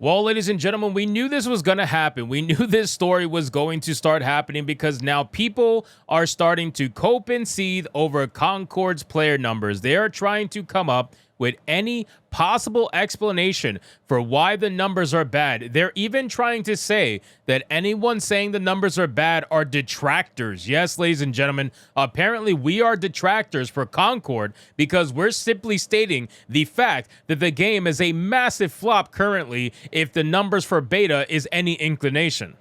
Well, ladies and gentlemen, we knew this was going to happen. We knew this story was going to start happening because now people are starting to cope and seethe over Concord's player numbers. They are trying to come up with any possible explanation for why the numbers are bad. They're even trying to say that anyone saying the numbers are bad are detractors. Yes, ladies and gentlemen, apparently we are detractors for Concord because we're simply stating the fact that the game is a massive flop currently if the numbers for beta is any inclination.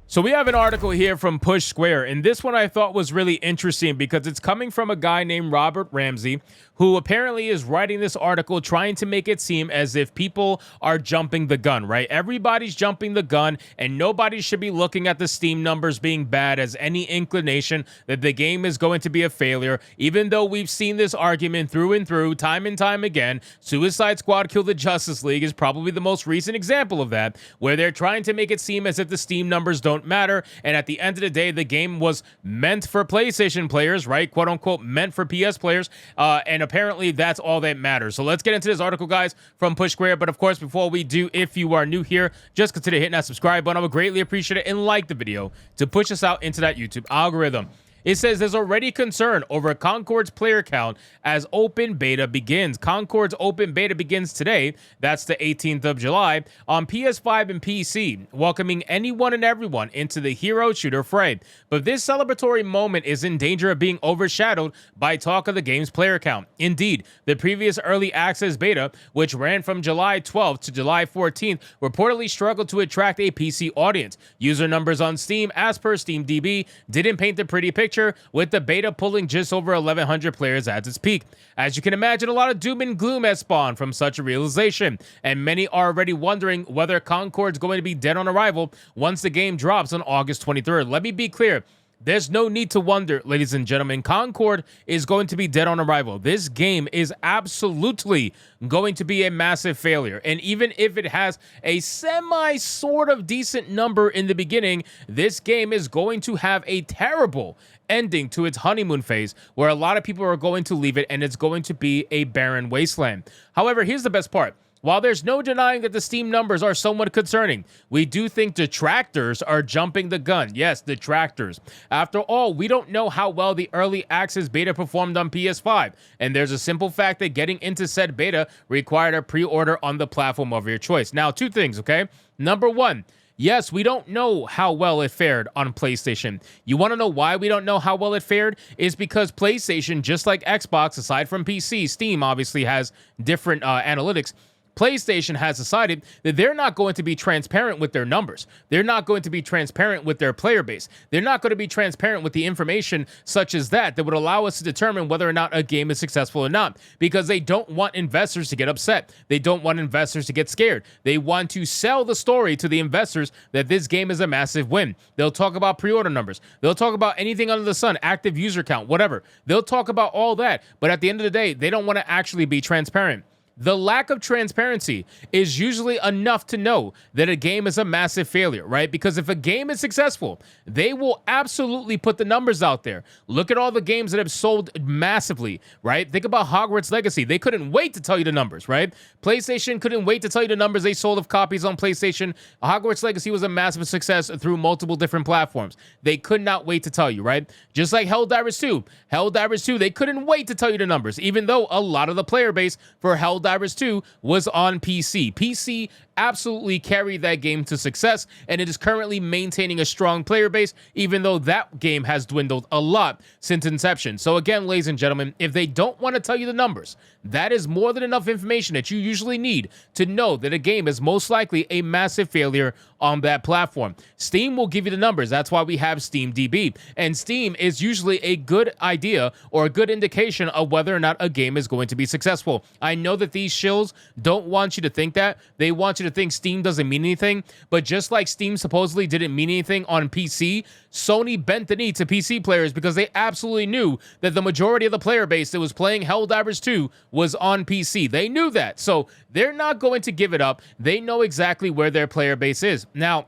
So we have an article here from Push Square, and this one I thought was really interesting because it's coming from a guy named Robert Ramsey, who apparently is writing this article trying to make it seem as if people are jumping the gun, right? Everybody's jumping the gun, and nobody should be looking at the Steam numbers being bad as any inclination that the game is going to be a failure, even though we've seen this argument through and through, time and time again. Suicide Squad Kill the Justice League is probably the most recent example of that, where they're trying to make it seem as if the Steam numbers don't matter, and at the end of the day, the game was meant for PlayStation players, right? Quote unquote, meant for PS players, and apparently that's all that matters. So let's get into this article, guys, from Push Square. But of course, before we do, if you are new here, just consider hitting that subscribe button. I would greatly appreciate it, and like the video to push us out into that YouTube algorithm. It says there's already concern over Concord's player count as open beta begins. Concord's open beta begins today, that's the 18th of July, on PS5 and PC, welcoming anyone and everyone into the hero shooter fray. But this celebratory moment is in danger of being overshadowed by talk of the game's player count. Indeed, the previous early access beta, which ran from July 12th to July 14th, reportedly struggled to attract a PC audience. User numbers on Steam, as per SteamDB, didn't paint the pretty picture, with the beta pulling just over 1,100 players at its peak. As you can imagine, a lot of doom and gloom has spawned from such a realization, and many are already wondering whether Concord's going to be dead on arrival once the game drops on August 23rd. Let me be clear. There's no need to wonder, ladies and gentlemen. Concord is going to be dead on arrival. This game is absolutely going to be a massive failure. And even if it has a sort of decent number in the beginning, this game is going to have a terrible ending to its honeymoon phase where a lot of people are going to leave it and it's going to be a barren wasteland. However, here's the best part. While there's no denying that the Steam numbers are somewhat concerning, we do think detractors are jumping the gun. Yes, detractors. After all, we don't know how well the early access beta performed on PS5, and there's a simple fact that getting into said beta required a pre-order on the platform of your choice. Now, two things, okay? Number one, yes, we don't know how well it fared on PlayStation. You want to know why we don't know how well it fared? Is because PlayStation, just like Xbox, aside from PC, Steam obviously has different analytics. PlayStation has decided that they're not going to be transparent with their numbers. They're not going to be transparent with their player base. They're not going to be transparent with the information such as that would allow us to determine whether or not a game is successful or not, because they don't want investors to get upset. They don't want investors to get scared. They want to sell the story to the investors that this game is a massive win. They'll talk about pre-order numbers. They'll talk about anything under the sun, active user count, whatever. They'll talk about all that, but at the end of the day, they don't want to actually be transparent. The lack of transparency is usually enough to know that a game is a massive failure, right? Because if a game is successful, they will absolutely put the numbers out there. Look at all the games that have sold massively, right? Think about Hogwarts Legacy. They couldn't wait to tell you the numbers, right? PlayStation couldn't wait to tell you the numbers they sold of copies on PlayStation. Hogwarts Legacy was a massive success through multiple different platforms. They could not wait to tell you, right? Just like Helldivers 2. Helldivers 2, they couldn't wait to tell you the numbers, even though a lot of the player base for Helldivers 2 was on PC. PC absolutely carried that game to success, and it is currently maintaining a strong player base, even though that game has dwindled a lot since inception. So again, ladies and gentlemen, if they don't want to tell you the numbers, that is more than enough information that you usually need to know that a game is most likely a massive failure on that platform. Steam will give you the numbers. That's why we have SteamDB. And Steam is usually a good idea or a good indication of whether or not a game is going to be successful. I know that these shills don't want you to think that. They want you you to think Steam doesn't mean anything, but just like Steam supposedly didn't mean anything on PC, Sony bent the knee to PC players because they absolutely knew that the majority of the player base that was playing Helldivers 2 was on PC. They knew that, so they're not going to give it up. They know exactly where their player base is. Now,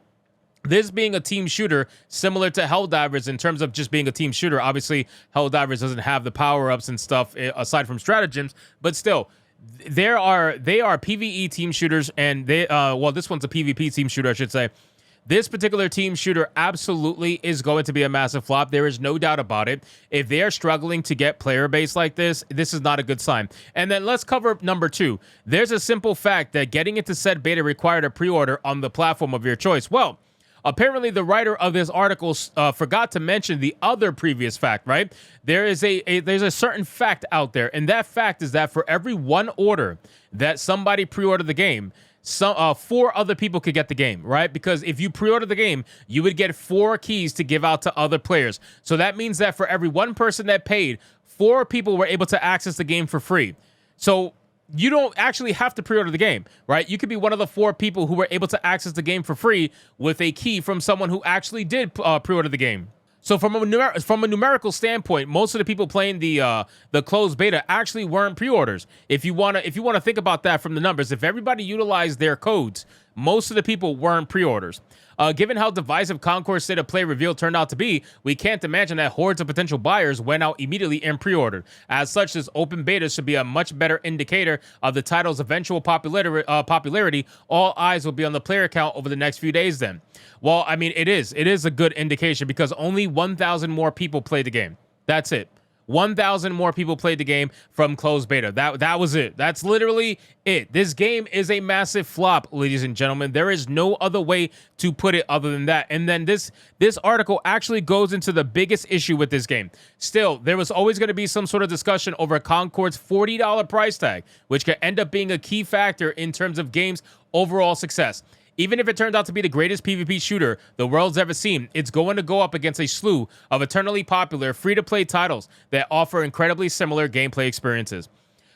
this being a team shooter, similar to Helldivers in terms of just being a team shooter, obviously Helldivers doesn't have the power-ups and stuff aside from stratagems, but still, they are PvE team shooters, and well, this one's a PvP team shooter, I should say. This particular team shooter absolutely is going to be a massive flop. There is no doubt about it. If they are struggling to get player base like this is not a good sign. And then let's cover number 2. There's a simple fact that getting into said beta required a pre-order on the platform of your choice. Well, apparently, the writer of this article forgot to mention the other previous fact, right? There's a certain fact out there, and that fact is that for every one order that somebody pre-ordered the game, 4 other people could get the game, right? Because if you pre-order the game, you would get 4 keys to give out to other players. So that means that for every one person that paid, 4 people were able to access the game for free. So you don't actually have to pre-order the game, right? You could be one of the 4 people who were able to access the game for free with a key from someone who actually did pre-order the game. So from a numerical standpoint, most of the people playing the closed beta actually weren't pre-orders. If you wanna think about that from the numbers, if everybody utilized their codes, most of the people weren't pre-orders. Given how divisive CONCORD's state of play reveal turned out to be, we can't imagine that hordes of potential buyers went out immediately and pre-ordered. As such, this open beta should be a much better indicator of the title's eventual popularity. All eyes will be on the player count over the next few days then. Well, I mean, it is a good indication because only 1,000 more people played the game. That's it. 1,000 more people played the game from closed beta. That was it. That's literally it. This game is a massive flop, ladies and gentlemen. There is no other way to put it other than that. And then this article actually goes into the biggest issue with this game. Still, there was always going to be some sort of discussion over CONCORD's $40 price tag, which could end up being a key factor in terms of game's overall success. Even if it turns out to be the greatest PvP shooter the world's ever seen, it's going to go up against a slew of eternally popular free-to-play titles that offer incredibly similar gameplay experiences.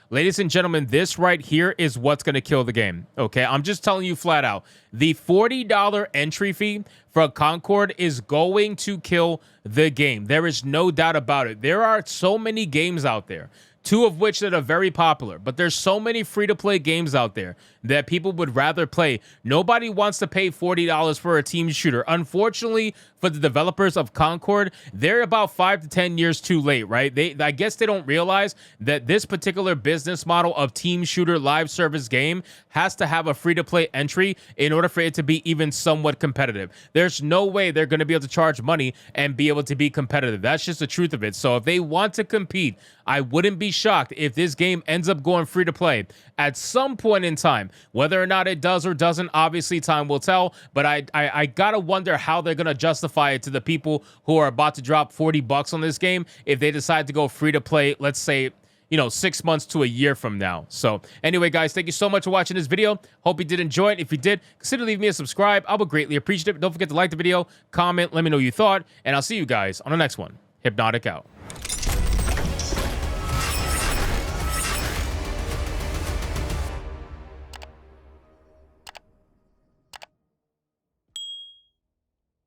Ladies and gentlemen, this right here is what's going to kill the game, okay? I'm just telling you flat out. The $40 entry fee for CONCORD is going to kill the game. There is no doubt about it. There are so many games out there, 2 of which that are very popular, but there's so many free-to-play games out there that people would rather play. Nobody wants to pay $40 for a team shooter. Unfortunately, for the developers of CONCORD, they're about 5 to 10 years too late, right? I guess they don't realize that this particular business model of team shooter live service game has to have a free-to-play entry in order for it to be even somewhat competitive. There's no way they're going to be able to charge money and be able to be competitive. That's just the truth of it. So if they want to compete, I wouldn't be shocked if this game ends up going free-to-play at some point in time. Whether or not it does or doesn't, obviously time will tell, but I gotta wonder how they're gonna justify it to the people who are about to drop $40 on this game if they decide to go free to play, let's say, 6 months to a year from now. So anyway, guys, thank you so much for watching this video. Hope you did enjoy it. If you did, consider leaving me a subscribe. I would greatly appreciate it. Don't forget to like the video, comment, let me know what you thought, and I'll see you guys on the next one. Hypnotic out.